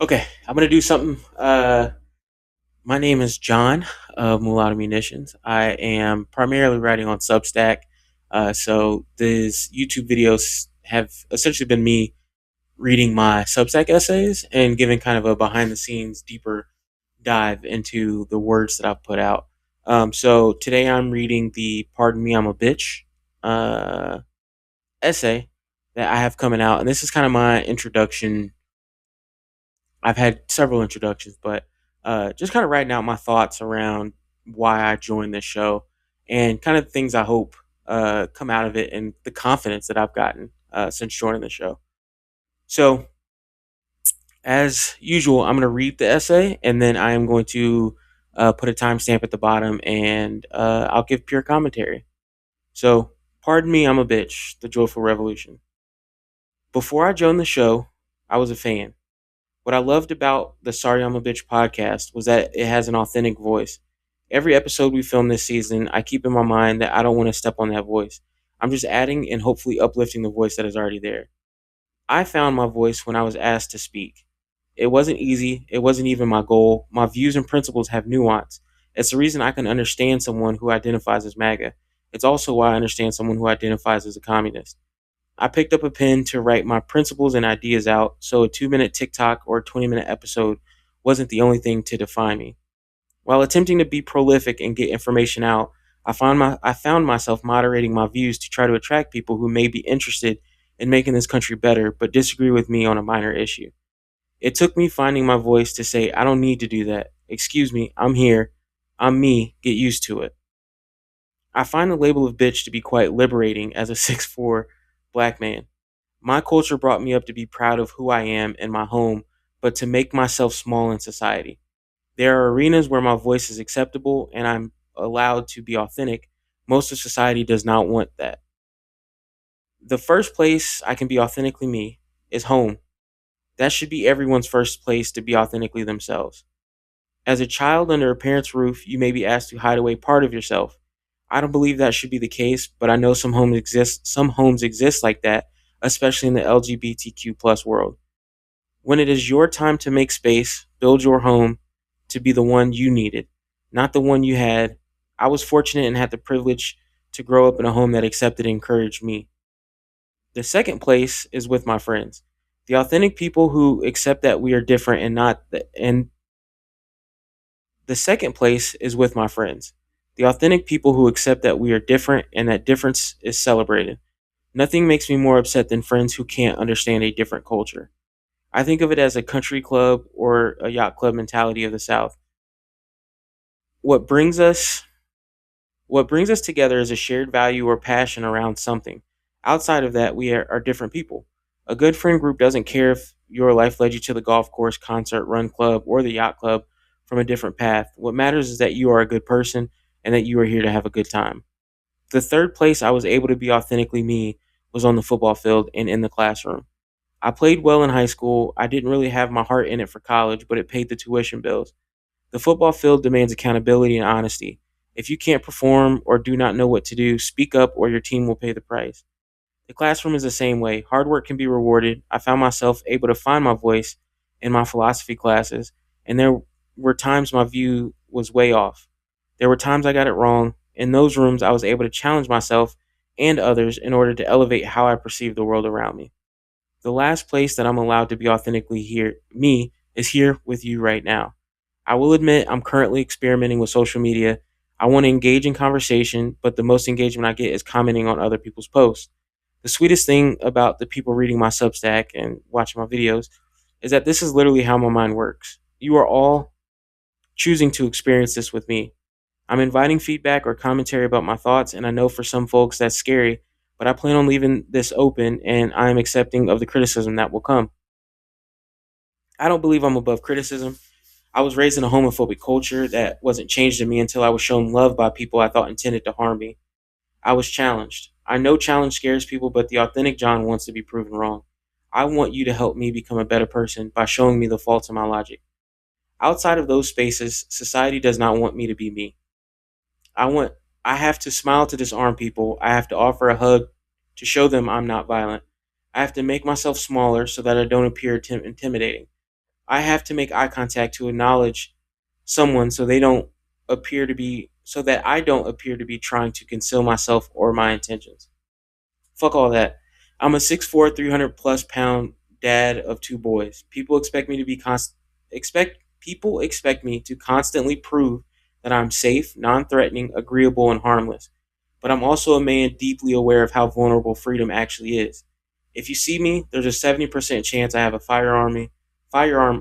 Okay, I'm gonna do something. My name is John of Mulatto Munitions. I am primarily writing on Substack. So these YouTube videos have essentially been me reading my Substack essays and giving kind of a behind the scenes, deeper dive into the words that I've put out. So today I'm reading the "Pardon Me, I'm a Bitch" uh, essay that I have coming out, and this is kind of my introduction. I've had several introductions, but just kind of writing out my thoughts around why I joined this show and kind of things I hope come out of it and the confidence that I've gotten since joining the show. So, as usual, I'm going to read the essay and then I am going to put a timestamp at the bottom and I'll give pure commentary. So, pardon me, I'm a bitch, the joyful revolution. Before I joined the show, I was a fan. What I loved about the Sorry I'm a Bitch podcast was that it has an authentic voice. Every episode we film this season, I keep in my mind that I don't want to step on that voice. I'm just adding and hopefully uplifting the voice that is already there. I found my voice when I was asked to speak. It wasn't easy, it wasn't even my goal. My views and principles have nuance. It's the reason I can understand someone who identifies as MAGA. It's also why I understand someone who identifies as a communist. I picked up a pen to write my principles and ideas out, so a 2 minute TikTok or 20-minute episode wasn't the only thing to define me. While attempting to be prolific and get information out, I found myself moderating my views to try to attract people who may be interested in making this country better but disagree with me on a minor issue. It took me finding my voice to say, I don't need to do that. Excuse me, I'm here. I'm me. Get used to it. I find the label of bitch to be quite liberating as a 6'4" black man. My culture brought me up to be proud of who I am in my home, but to make myself small in society. There are arenas where my voice is acceptable and I'm allowed to be authentic. Most of society does not want that. The first place I can be authentically me is home. That should be everyone's first place to be authentically themselves. As a child under a parent's roof, you may be asked to hide away part of yourself. I don't believe that should be the case, but I know some homes exist like that, especially in the LGBTQ plus world. When it is your time to make space, build your home to be the one you needed, not the one you had. I was fortunate and had the privilege to grow up in a home that accepted and encouraged me. The second place is with my friends. The authentic people who accept that we are different and not the, and the second place is with my friends. The authentic people who accept that we are different and that difference is celebrated. Nothing makes me more upset than friends who can't understand a different culture. I think of it as a country club or a yacht club mentality of the South. What brings us what brings us together is a shared value or passion around something. Outside of that, we are different people. A good friend group doesn't care if your life led you to the golf course, concert, run club, or the yacht club from a different path. What matters is that you are a good person and that you are here to have a good time. The third place I was able to be authentically me was on the football field and in the classroom. I played well in high school. I didn't really have my heart in it for college, but it paid the tuition bills. The football field demands accountability and honesty. If you can't perform or do not know what to do, speak up or your team will pay the price. The classroom is the same way. Hard work can be rewarded. I found myself able to find my voice in my philosophy classes, and there were times my view was way off. There were times I got it wrong. In those rooms, I was able to challenge myself and others in order to elevate how I perceive the world around me. The last place that I'm allowed to be authentically here, me, is here with you right now. I will admit I'm currently experimenting with social media. I want to engage in conversation, but the most engagement I get is commenting on other people's posts. The sweetest thing about the people reading my Substack and watching my videos is that this is literally how my mind works. You are all choosing to experience this with me. I'm inviting feedback or commentary about my thoughts, and I know for some folks that's scary, but I plan on leaving this open and I am accepting of the criticism that will come. I don't believe I'm above criticism. I was raised in a homophobic culture that wasn't changed in me until I was shown love by people I thought intended to harm me. I was challenged. I know challenge scares people, but the authentic John wants to be proven wrong. I want you to help me become a better person by showing me the faults in my logic. Outside of those spaces, society does not want me to be me. I want I have to smile to disarm people. I have to offer a hug to show them I'm not violent. I have to make myself smaller so that I don't appear intimidating. I have to make eye contact to acknowledge someone so they don't so that I don't appear to be trying to conceal myself or my intentions. Fuck all that. I'm a 6'4", 300 plus pound dad of two boys. People expect me to constantly prove that I'm safe, non-threatening, agreeable, and harmless. But I'm also a man deeply aware of how vulnerable freedom actually is. If you see me, there's a 70% chance I have a firearm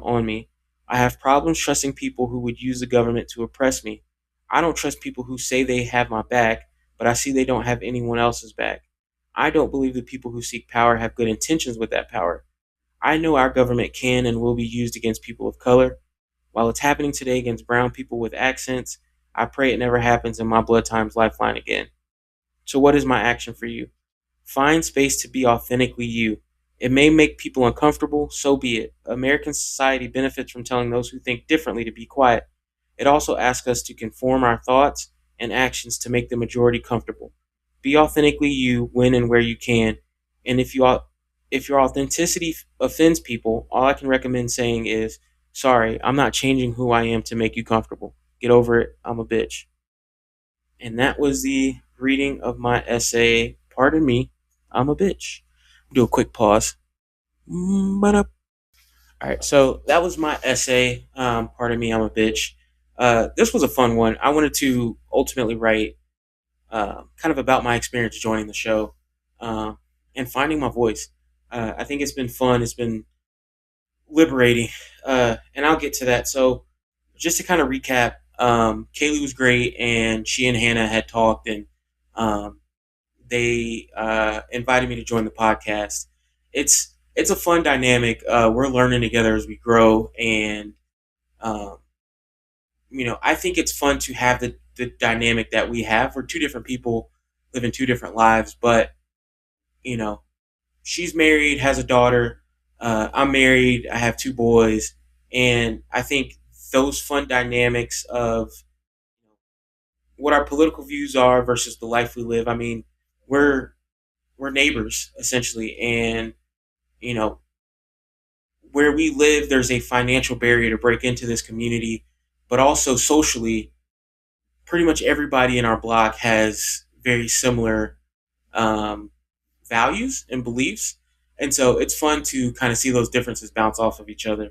on me. I have problems trusting people who would use the government to oppress me. I don't trust people who say they have my back, but I see they don't have anyone else's back. I don't believe the people who seek power have good intentions with that power. I know our government can and will be used against people of color. While it's happening today against brown people with accents, I pray it never happens in my Blood Times Lifeline again. So, what is my action for you? Find space to be authentically you. It may make people uncomfortable, so be it. American society benefits from telling those who think differently to be quiet. It also asks us to conform our thoughts and actions to make the majority comfortable. Be authentically you when and where you can. And if your authenticity offends people, all I can recommend saying is, sorry, I'm not changing who I am to make you comfortable. Get over it. I'm a bitch. And that was the reading of my essay, Pardon Me, I'm a Bitch. Do a quick pause. All right, so that was my essay, Pardon Me, I'm a Bitch. This was a fun one. I wanted to ultimately write kind of about my experience joining the show and finding my voice. I think it's been fun. It's been liberating, and I'll get to that. So, just to kind of recap, Kaylee was great, and she and Hannah had talked, and um, they invited me to join the podcast. It's a fun dynamic. We're learning together as we grow, and um, I think it's fun to have the dynamic that we have. We're two different people living two different lives, but you know, she's married, has a daughter. I'm married. I have two boys, and I think those fun dynamics of what our political views are versus the life we live. I mean, we're we're neighbors essentially, and you know, where we live, there's a financial barrier to break into this community, but also socially, pretty much everybody in our block has very similar um, values and beliefs. And so it's fun to kind of see those differences bounce off of each other.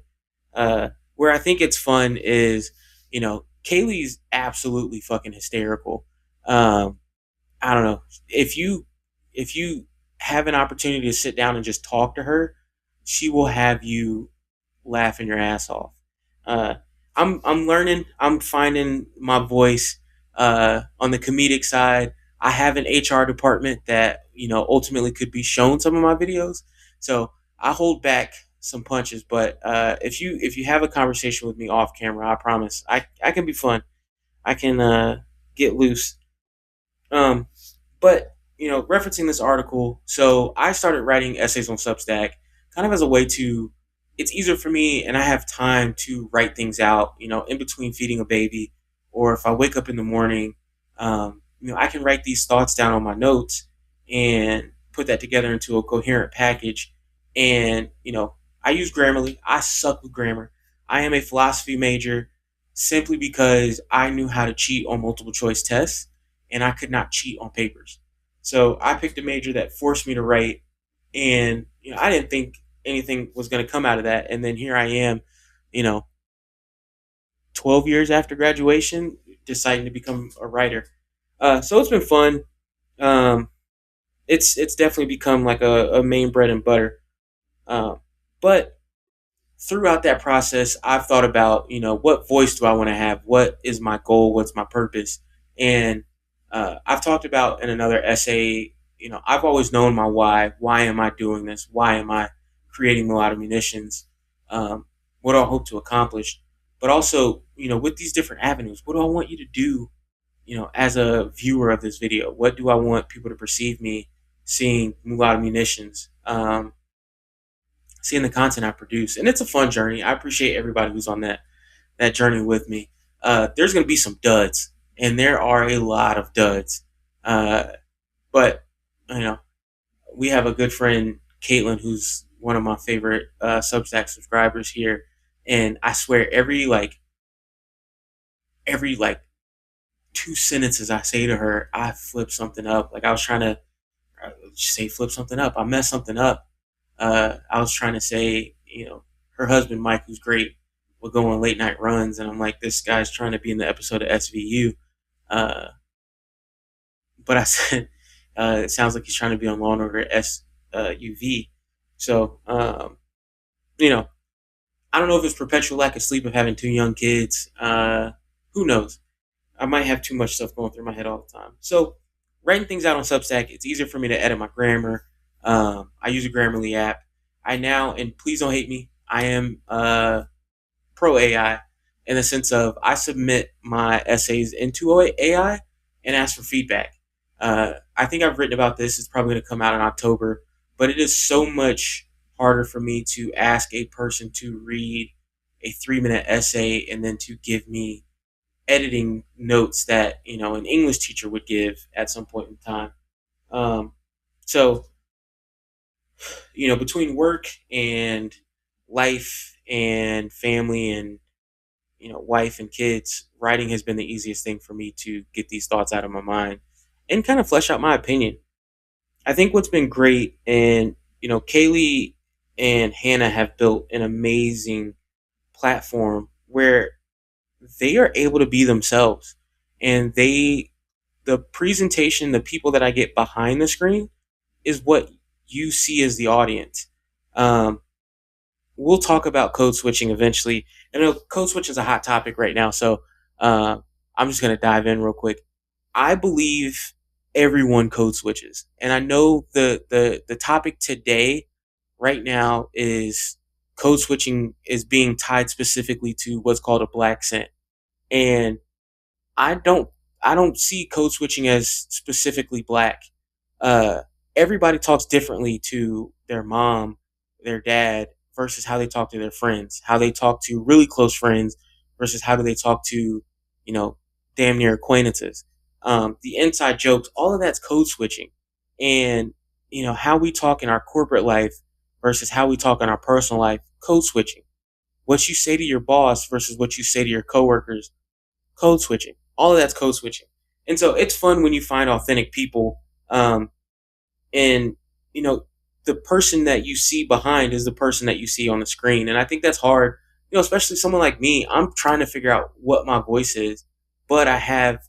Where I think it's fun is, Kaylee's absolutely fucking hysterical. Um, I don't know if you have an opportunity to sit down and just talk to her, she will have you laughing your ass off. Uh, I'm learning. I'm finding my voice on the comedic side. I have an HR department that ultimately could be shown some of my videos, so I hold back some punches. But if you have a conversation with me off camera, I promise I can be fun. I can get loose. Um, but referencing this article, so I started writing essays on Substack, kind of as a way to. It's easier for me, and I have time to write things out. In between feeding a baby, or if I wake up in the morning, I can write these thoughts down on my notes and put that together into a coherent package. And I use Grammarly. I suck with grammar. I am a philosophy major simply because I knew how to cheat on multiple choice tests and I could not cheat on papers. So I picked a major that forced me to write, and I didn't think anything was going to come out of that. And then here I am, you know, 12 years after graduation, deciding to become a writer. So it's been fun. Um, it's definitely become like a main bread and butter. Um, but throughout that process, I've thought about, what voice do I want to have? What is my goal? What's my purpose? And I've talked about in another essay, I've always known my why. Why am I doing this? Why am I creating a lot of munitions? What do I hope to accomplish? But also, with these different avenues, what do I want you to do, as a viewer of this video? What do I want people to perceive me seeing a lot of munitions? Seeing the content I produce, and it's a fun journey. I appreciate everybody who's on that journey with me. There's going to be some duds, and there are a lot of duds. But you know, we have a good friend, Caitlin, who's one of my favorite Substack subscribers here. And I swear every 2 sentences I say to her, I flip something up. Like I was trying to say flip something up. I messed something up. I was trying to say, her husband Mike, who's great, would go on late night runs, and I'm like, this guy's trying to be in the episode of SVU. Uh, but I said, it sounds like he's trying to be on Law and Order SUV. So, you know, I don't know if it's perpetual lack of sleep of having two young kids. Who knows? I might have too much stuff going through my head all the time. So, writing things out on Substack, it's easier for me to edit my grammar. I use a Grammarly app. I now, and please don't hate me, I am pro AI in the sense of I submit my essays into AI and ask for feedback. I think I've written about this. It's probably going to come out in October, but it is so much harder for me to ask a person to read a 3 minute essay and then to give me editing notes that an English teacher would give at some point in time. Um, so between work and life and family and wife and kids, writing has been the easiest thing for me to get these thoughts out of my mind and kind of flesh out my opinion. I think what's been great, and Kaylee and Hannah have built an amazing platform where they are able to be themselves, and the presentation, the people that I get behind the screen is what you see as the audience. Um, we'll talk about code switching eventually. I know code switch is a hot topic right now, so uh, I'm just going to dive in real quick. I believe everyone code switches, and I know the topic today, right now, is code switching is being tied specifically to what's called a black scent, and I don't I don't see code switching as specifically black. Uh, Everybody talks differently to their mom, their dad, versus how they talk to their friends, how they talk to really close friends versus how do they talk to, you know, damn near acquaintances. The inside jokes, all of that's code switching. And, how we talk in our corporate life versus how we talk in our personal life, code switching. What you say to your boss versus what you say to your coworkers, code switching. All of that's code switching. And so it's fun when you find authentic people. And the person that you see behind is the person that you see on the screen, and I think that's hard, especially someone like me. I'm trying to figure out what my voice is, but I have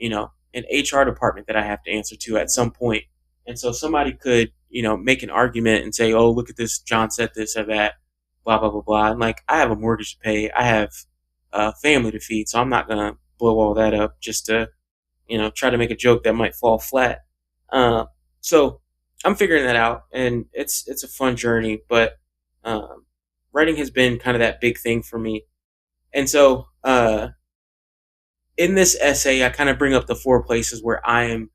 an HR department that I have to answer to at some point. And so somebody could make an argument and say, oh, look at this, John said this or that, blah blah blah blah. And like, I have a mortgage to pay, I have a family to feed, so I'm not gonna blow all that up just to try to make a joke that might fall flat. uh, so I'm figuring that out, and it's a fun journey. But um, writing has been kind of that big thing for me. And so in this essay, I kind of bring up the four places where I am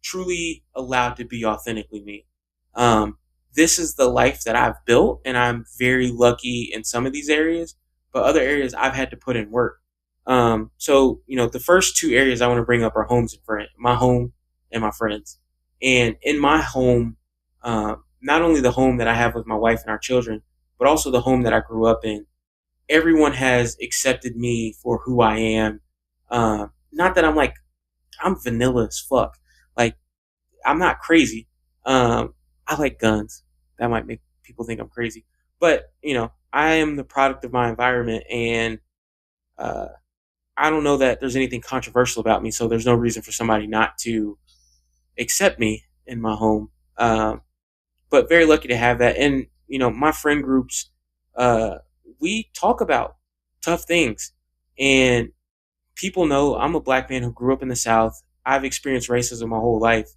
truly allowed to be authentically me. Um, this is the life that I've built, and I'm very lucky in some of these areas, but other areas I've had to put in work. So the first two areas I want to bring up are homes and friends, my home and my friends. And in my home, not only the home that I have with my wife and our children, but also the home that I grew up in, everyone has accepted me for who I am. Not that I'm vanilla as fuck. Like, I'm not crazy. I like guns. That might make people think I'm crazy. But, I am the product of my environment, and uh, I don't know that there's anything controversial about me, so there's no reason for somebody not to accept me in my home. But very lucky to have that. And, my friend groups, uh, we talk about tough things. And people know I'm a black man who grew up in the South. I've experienced racism my whole life.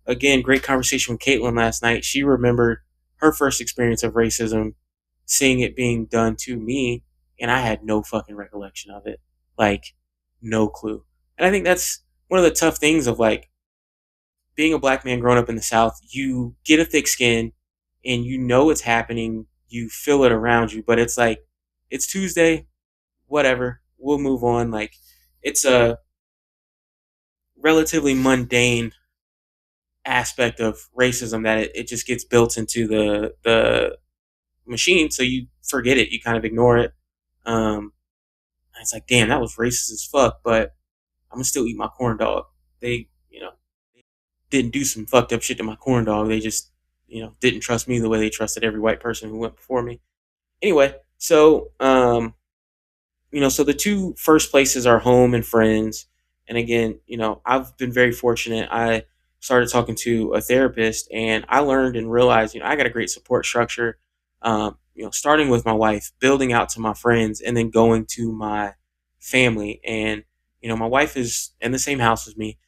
Again, great conversation with Caitlin last night. She remembered her first experience of racism, seeing it being done to me, and I had no fucking recollection of it. Like, no clue. And I think that's one of the tough things of like being a black man growing up in the South. You get a thick skin and it's happening. You feel it around you, but it's like, it's Tuesday, whatever, we'll move on. Like, it's a relatively mundane aspect of racism that it just gets built into the machine, so you forget it, you kind of ignore it. And it's like, damn, that was racist as fuck, but I'm gonna still eat my corn dog. They, didn't do some fucked up shit to my corn dog. They just, didn't trust me the way they trusted every white person who went before me. Anyway, so the two first places are home and friends. And again, I've been very fortunate. I started talking to a therapist, and I learned and realized, I got a great support structure. Starting with my wife, building out to my friends, and then going to my family. And my wife is in the same house as me.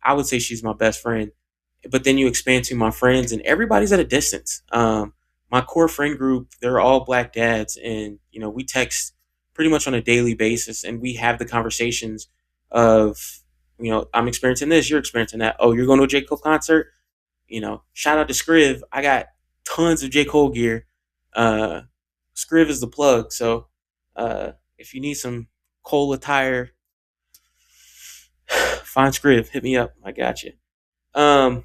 I would say she's my best friend. But then you expand to my friends, and everybody's at a distance. My core friend group, they're all black dads, and we text pretty much on a daily basis, and we have the conversations of, I'm experiencing this, you're experiencing that. Oh, you're going to a J. Cole concert? Shout out to Scriv. I got tons of J. Cole gear. Scriv is the plug. So if you need some Cole attire, find Scriv. Hit me up. I got you. Um,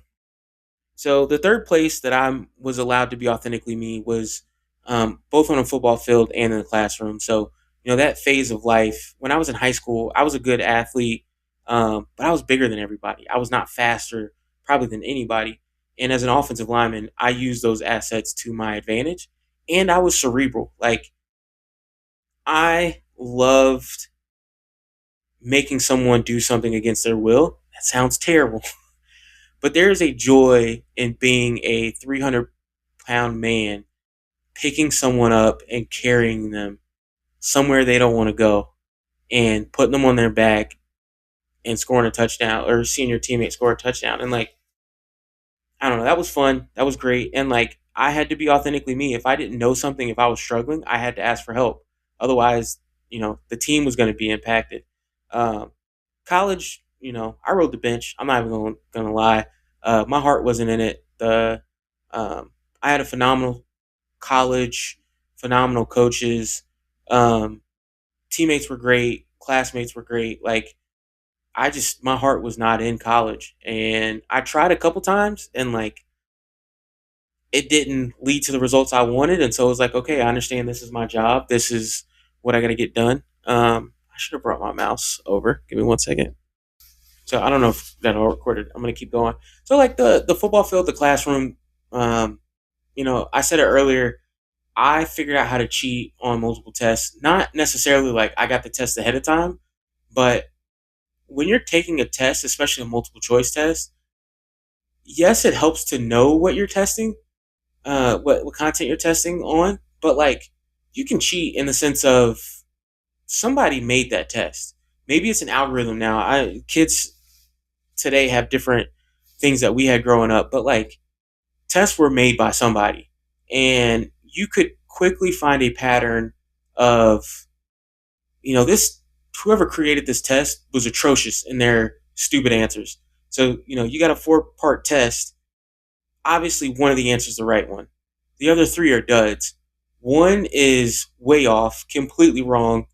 So the third place that I was allowed to be authentically me was both on a football field and in the classroom. So that phase of life when I was in high school, I was a good athlete, but I was bigger than everybody. I was not faster, probably than anybody. And as an offensive lineman, I used those assets to my advantage. And I was cerebral. Like I loved making someone do something against their will. That sounds terrible. But there is a joy in being a 300-pound man, picking someone up and carrying them somewhere they don't want to go and putting them on their back and scoring a touchdown or seeing your teammate score a touchdown. And like, I don't know, that was fun. That was great. And like, I had to be authentically me. If I didn't know something, if I was struggling, I had to ask for help. Otherwise, the team was going to be impacted. Um, College, I rode the bench. I'm not even gonna lie. My heart wasn't in it. I had a phenomenal college, phenomenal coaches. Um, Teammates were great. Classmates were great. Like my heart was not in college, and I tried a couple times, and like it didn't lead to the results I wanted. And so it was like, okay, I understand this is my job. This is what I got to get done. I should have brought my mouse over. Give me 1 second. So I don't know if that all recorded. I'm gonna keep going. So like the football field, the classroom. Um, I said it earlier. I figured out how to cheat on multiple tests. Not necessarily like I got the test ahead of time, but when you're taking a test, especially a multiple choice test, yes, it helps to know what you're testing, what content you're testing on. But like you can cheat in the sense of somebody made that test. Maybe it's an algorithm now. Kids today have different things that we had growing up, but like tests were made by somebody, and you could quickly find a pattern of, this whoever created this test was atrocious in their stupid answers. So, you got a 4-part test. Obviously, one of the answers is the right one. The other 3 are duds. One is way off, completely wrong.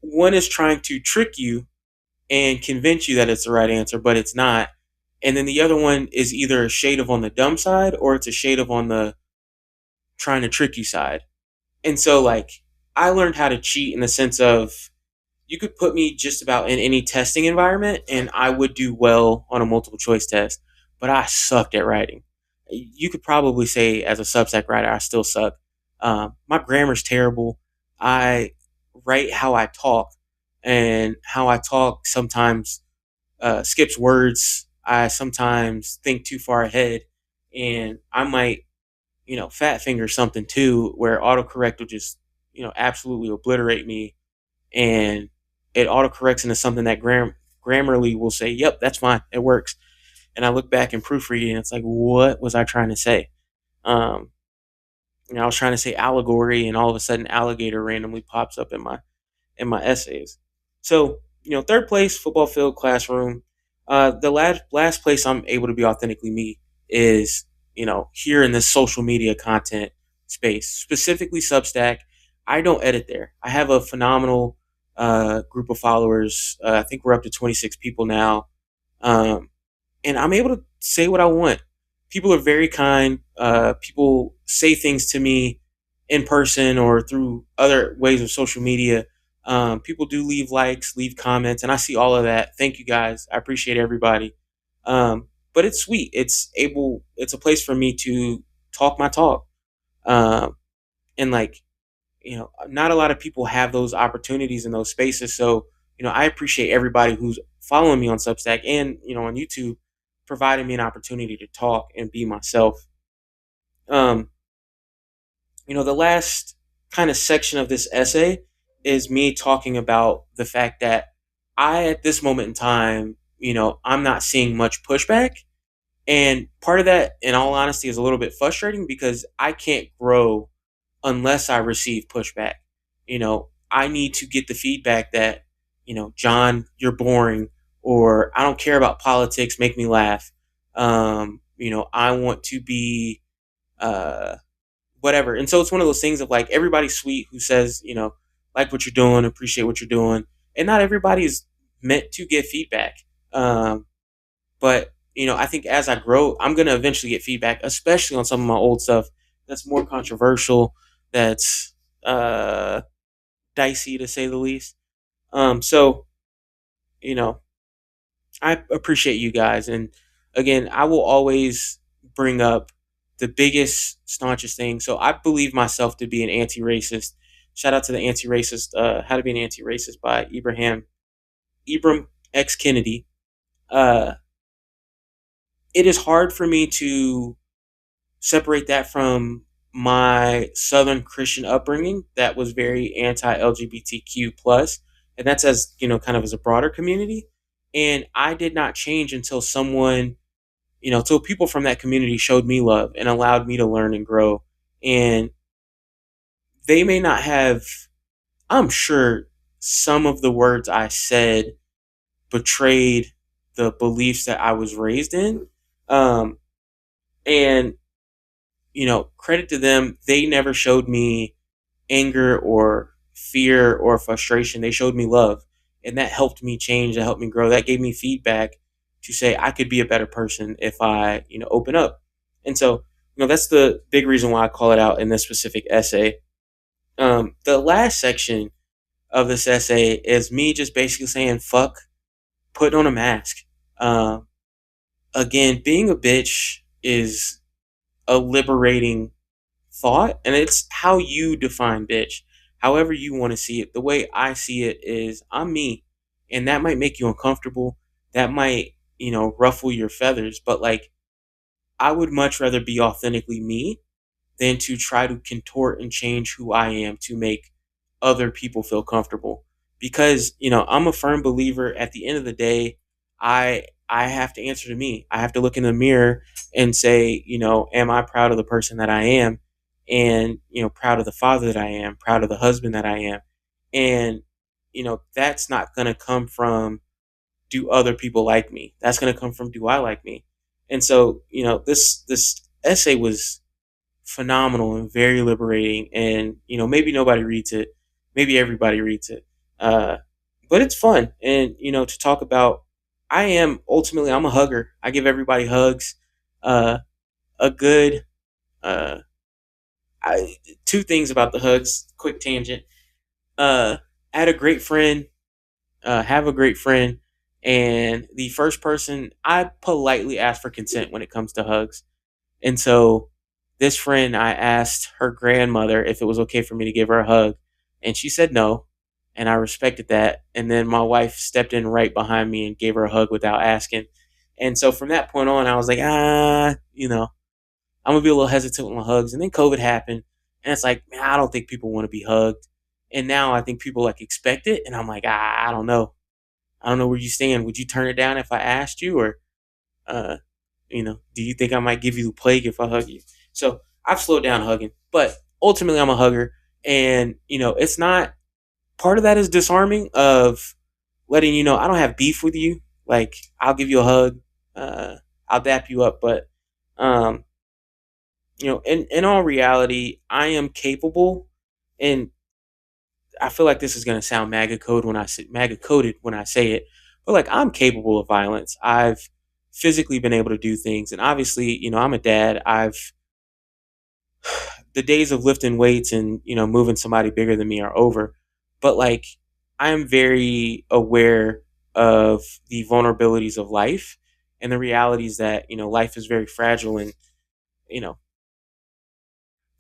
One is trying to trick you and convince you that it's the right answer, but it's not. And then the other one is either a shade of on the dumb side or it's a shade of on the trying to trick you side. And so, like, I learned how to cheat in the sense of you could put me just about in any testing environment and I would do well on a multiple choice test, but I sucked at writing. You could probably say, as a Substack writer, I still suck. My grammar's terrible. I write how I talk, and how I talk sometimes skips words. I sometimes think too far ahead, and I might, fat finger something too, where autocorrect will just, absolutely obliterate me, and it autocorrects into something that Grammarly will say, "Yep, that's fine, it works." And I look back and proofread, and it's like, what was I trying to say? Um, I was trying to say allegory, and all of a sudden, alligator randomly pops up in my essays. So, third place, football field, classroom. The last place I'm able to be authentically me is, here in this social media content space, specifically Substack. I don't edit there. I have a phenomenal group of followers. I think we're up to 26 people now. Um, and I'm able to say what I want. People are very kind. People say things to me in person or through other ways of social media, people do leave likes, leave comments, and I see all of that. Thank you guys. I appreciate everybody. But it's sweet. It's a place for me to talk my talk. Um, and like, not a lot of people have those opportunities in those spaces. So, I appreciate everybody who's following me on Substack and, on YouTube, providing me an opportunity to talk and be myself. Um, the last kind of section of this essay is me talking about the fact that at this moment in time, I'm not seeing much pushback. And part of that, in all honesty, is a little bit frustrating because I can't grow unless I receive pushback. I need to get the feedback that, John, you're boring, or I don't care about politics, make me laugh. I want to be uh, whatever. And so it's one of those things of like everybody's sweet who says, like what you're doing, appreciate what you're doing. And not everybody is meant to get feedback. But I think as I grow, I'm gonna eventually get feedback, especially on some of my old stuff that's more controversial, that's dicey to say the least. So you know, I appreciate you guys, and again, I will always bring up the biggest, staunchest thing. So I believe myself to be an anti-racist. Shout out to the anti-racist, How to Be an Anti-Racist by Ibram X Kennedy. Uh, it is hard for me to separate that from my Southern Christian upbringing that was very anti-LGBTQ plus, and that's as kind of as a broader community. And I did not change until someone, till people from that community showed me love and allowed me to learn and grow. And they may not have, I'm sure some of the words I said betrayed the beliefs that I was raised in. And credit to them, they never showed me anger or fear or frustration. They showed me love, and that helped me change. That helped me grow. That gave me feedback to say I could be a better person if I, open up. And so, that's the big reason why I call it out in this specific essay. The last section of this essay is me just basically saying fuck putting on a mask. Um, Again, being a bitch is a liberating thought, and it's how you define bitch, however you want to see it. The way I see it is I'm me, and that might make you uncomfortable, that might ruffle your feathers, but like I would much rather be authentically me than to try to contort and change who I am to make other people feel comfortable. Because, I'm a firm believer at the end of the day, I have to answer to me. I have to look in the mirror and say, am I proud of the person that I am? And, proud of the father that I am, proud of the husband that I am. And, that's not going to come from do other people like me? That's going to come from do I like me? And so, this essay was phenomenal and very liberating. And maybe nobody reads it, maybe everybody reads it, but it's fun. And to talk about, I'm a hugger. I give everybody hugs. Uh, a good uh, two things about the hugs. Quick tangent. I had a great friend. Have a great friend. And the first person, I politely ask for consent when it comes to hugs. And so this friend, I asked her grandmother if it was okay for me to give her a hug, and she said no, and I respected that. And then my wife stepped in right behind me and gave her a hug without asking. And so from that point on, I was like, I'm gonna be a little hesitant with my hugs. And then COVID happened, and it's like, man, I don't think people want to be hugged. And now I think people like expect it, and I'm like, I don't know. I don't know where you stand. Would you turn it down if I asked you, or uh, do you think I might give you the plague if I hug you? So I've slowed down hugging, but ultimately I'm a hugger. And, it's not, part of that is disarming of letting you know I don't have beef with you. Like, I'll give you a hug, I'll dap you up. But, in all reality, I am capable, and I feel like this is going to sound MAGA coded when I say it, but like I'm capable of violence. I've physically been able to do things, and obviously, I'm a dad. I've the days of lifting weights and, moving somebody bigger than me are over. But like, I am very aware of the vulnerabilities of life and the realities that, life is very fragile. And, you know,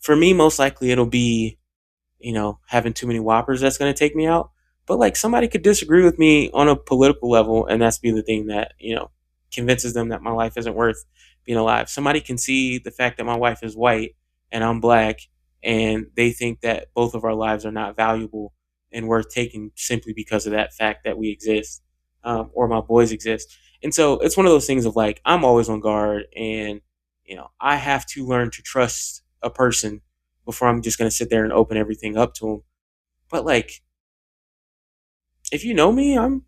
for me, most likely it'll be, having too many whoppers that's going to take me out. But like, somebody could disagree with me on a political level, and that's be the thing that, convinces them that my life isn't worth being alive. Somebody can see the fact that my wife is white and I'm black, and they think that both of our lives are not valuable and worth taking simply because of that fact that we exist, or my boys exist. And so it's one of those things of like, I'm always on guard, and, I have to learn to trust a person before I'm just going to sit there and open everything up to them. But like, if you know me, I'm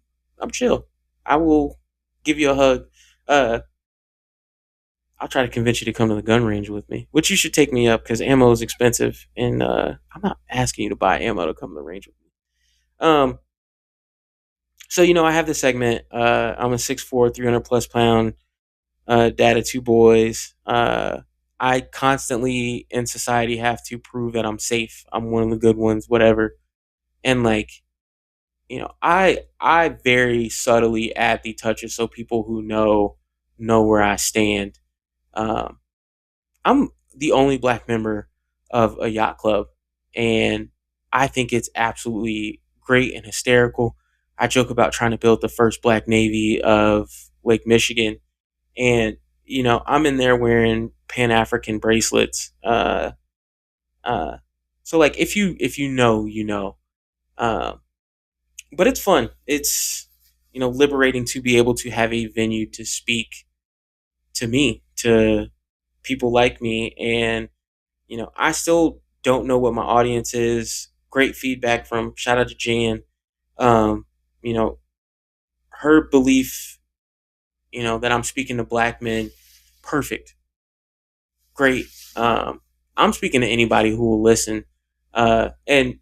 chill. I will give you a hug. Uh, I'll try to convince you to come to the gun range with me, which you should take me up because ammo is expensive, and I'm not asking you to buy ammo to come to the range with me. Um, so I have this segment. I'm a 6'4", 300+ pound dad of two boys. I constantly in society have to prove that I'm safe. I'm one of the good ones, whatever. And like, I very subtly add the touches so people who know where I stand. Um, I'm the only black member of a yacht club, and I think it's absolutely great and hysterical. I joke about trying to build the first black navy of Lake Michigan, and I'm in there wearing Pan African bracelets. Uh, so like, if you know, you know. Um, but it's fun. It's liberating to be able to have a venue to speak to me, to people like me, and I still don't know what my audience is. Great feedback from shout out to Jan. Um, you know, her belief, that I'm speaking to black men, perfect, great. I'm speaking to anybody who will listen, and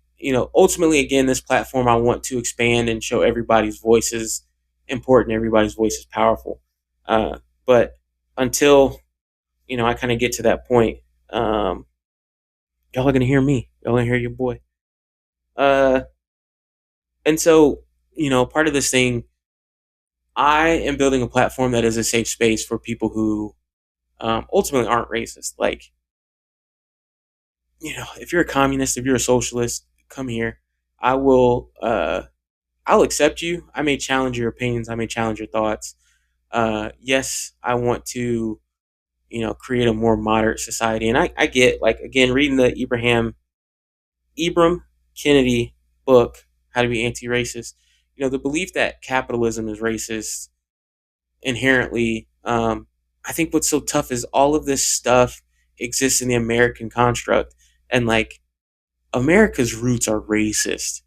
ultimately, again, this platform I want to expand and show everybody's voice is important. Everybody's voice is powerful. But until I kind of get to that point, y'all are gonna hear me. Y'all gonna hear your boy. Uh, and so part of this thing, I am building a platform that is a safe space for people who ultimately aren't racist. Like, if you're a communist, if you're a socialist, come here. I will. I'll accept you. I may challenge your opinions. I may challenge your thoughts. Yes, I want to, create a more moderate society. And I get, like, again, reading the Ibram Kennedy book, How to Be Anti-Racist. The belief that capitalism is racist inherently. I think what's so tough is all of this stuff exists in the American construct, and like, America's roots are racist.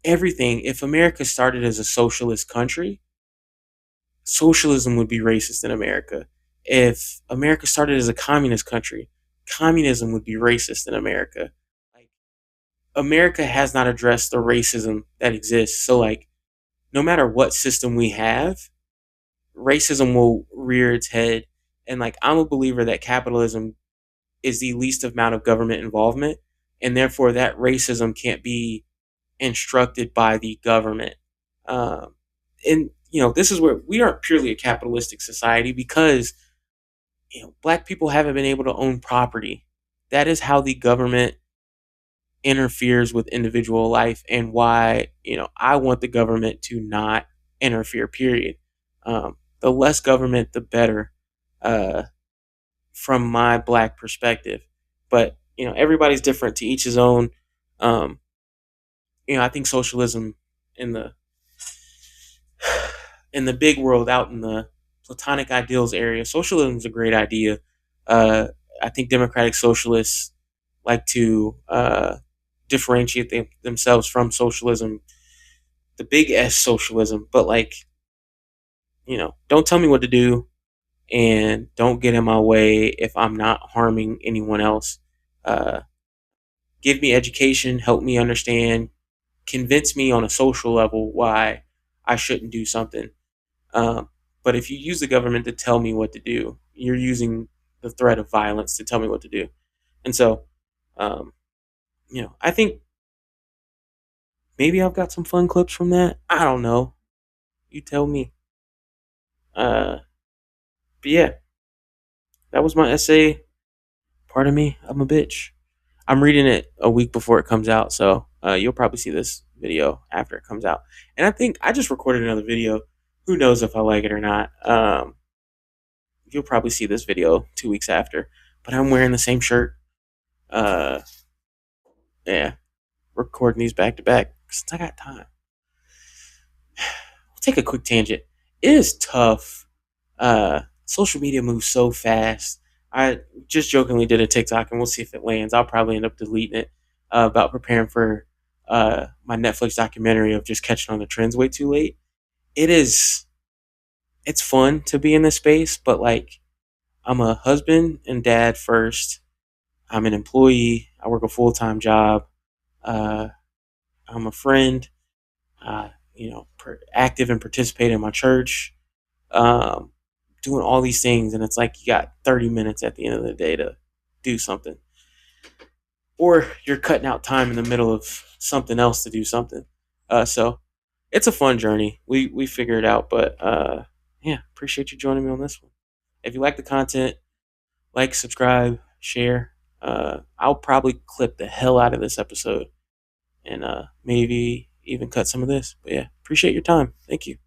Everything. If America started as a socialist country, socialism would be racist in America. If America started as a communist country, communism would be racist in America. Like, America has not addressed the racism that exists. So like, no matter what system we have, racism will rear its head. And like, I'm a believer that capitalism is the least amount of government involvement, and therefore that racism can't be instructed by the government. And this is where we aren't purely a capitalistic society because black people haven't been able to own property. That is how the government interferes with individual life, and why I want the government to not interfere. Period. The less government, the better, from my black perspective. But everybody's different. To each his own. Um, I think socialism in the big world, out in the platonic ideals area, socialism is a great idea. Uh, I think democratic socialists like to differentiate themselves from socialism, the big S socialism. But like, don't tell me what to do, and don't get in my way if I'm not harming anyone else. Uh, Give me education, help me understand, convince me on a social level why I shouldn't do something. Um, but if you use the government to tell me what to do, you're using the threat of violence to tell me what to do. And so, Um, I think maybe I've got some fun clips from that. I don't know. You tell me. Uh, but yeah, that was my essay. Pardon me, I'm a bitch. I'm reading it a week before it comes out, so you'll probably see this video after it comes out. And I think I just recorded another video. Who knows if I like it or not? You'll probably see this video 2 weeks after. But I'm wearing the same shirt. Uh, yeah, recording these back to back since I got time. We'll take a quick tangent. It is tough. Social media moves so fast. I just jokingly did a TikTok, and we'll see if it lands. I'll probably end up deleting it about preparing for my Netflix documentary of just catching on the trends way too late. It is. It's fun to be in this space, but like I'm a husband and dad first. I'm an employee. I work a full time job. Uh, I'm a friend. Active and participate in my church. Um, Doing all these things, and it's like you got 30 minutes at the end of the day to do something, or you're cutting out time in the middle of something else to do something. So it's a fun journey. We figure it out, but yeah, appreciate you joining me on this one. If you like the content, like, subscribe, share. I'll probably clip the hell out of this episode and maybe even cut some of this. But yeah, appreciate your time. Thank you.